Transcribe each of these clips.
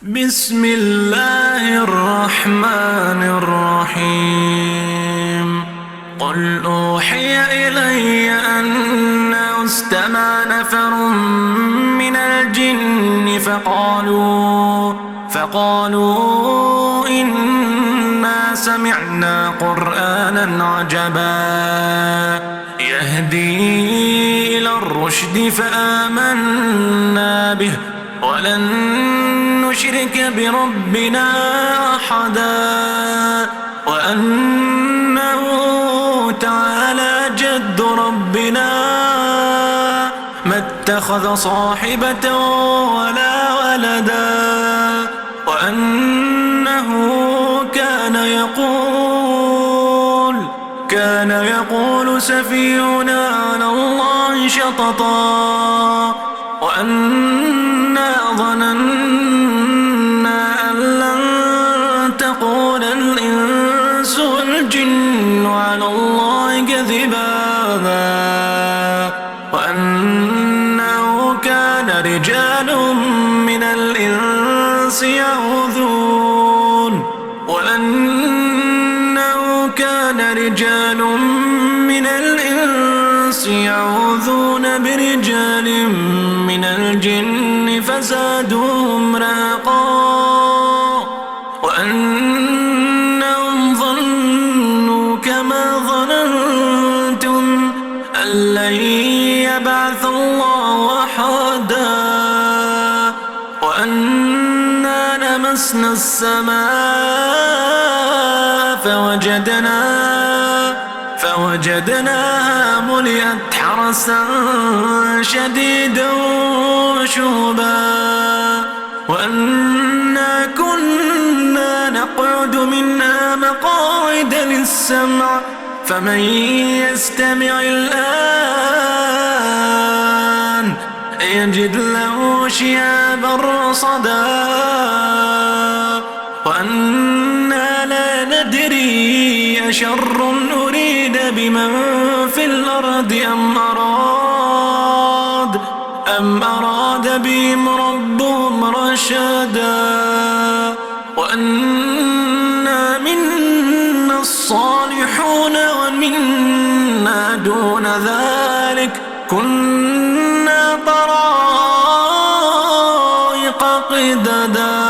بسم الله الرحمن الرحيم. قل أوحي إلي أنه استمع نفر من الجن فقالوا إنا سمعنا قرآنا عجبا يهدي إلى الرشد فآمنا به ولن نشرك بربنا أحدا وأنه تعالى جد ربنا ما اتخذ صاحبة ولا ولدا وأنه كان يقول سفيهنا على الله شططا وأنا ظننا أن لن تقول الإنس والجن على الله كذبا وأنه كان رجال من الإنس يعوذون برجال من الجن فزادوهم رهقا وأنهم ظنوا كما ظننتم أن لن يبعث الله أحدا وأنا لمسنا السماء فوجدناها ملئت حرسا شديدا وشهبا وأنا كنا نقعد منها مقاعد للسمع فمن يستمع الآن يجد له شهابا رصدا وأنا لا ندري أشر أريد بمن في الأرض أم أراد بهم ربهم رشدا وأنا منا الصالحون ومنا دون ذلك كنا طرائق قددا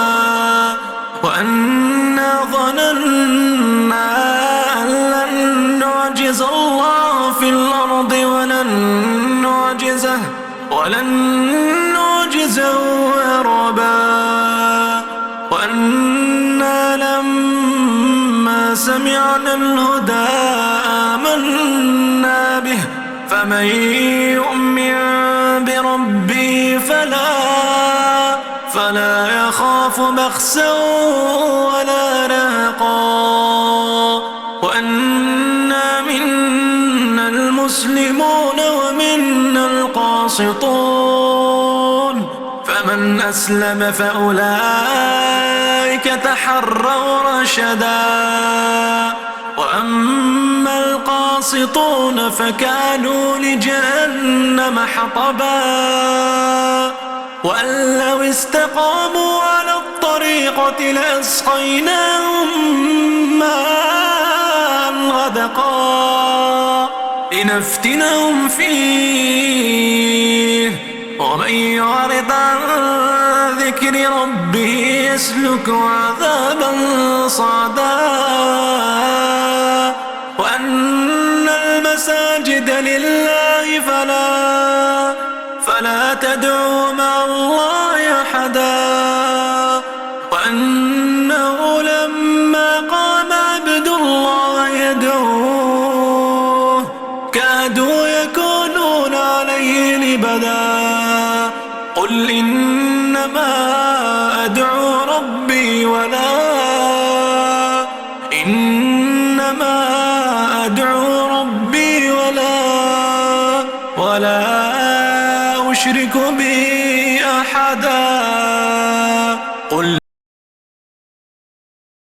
وأنا ظننا أن لن نعجز الله في الأرض ولن نعجزه هربا وأنا لما سمعنا الهدى آمنا به فمن يؤمن بربه فلا يخاف بخسا ولا رهقا وأنا منا المسلمون ومنا القاسطون فمن أسلم فأولئك تحروا رشدا وأما القاسطون فكانوا لجهنم حطبا وأن لو استقاموا على الطريقة لأسقيناهم ماء غدقا لنفتنهم فيه ومن يعرض عن ذكر ربه يسلك عذابا صعدا وأن المساجد لله فلا تدعوا مع الله أحدا وأنه لما قام عبد الله يدعوه كادوا يكونون عليه لبدا قل إنما أدعو ربي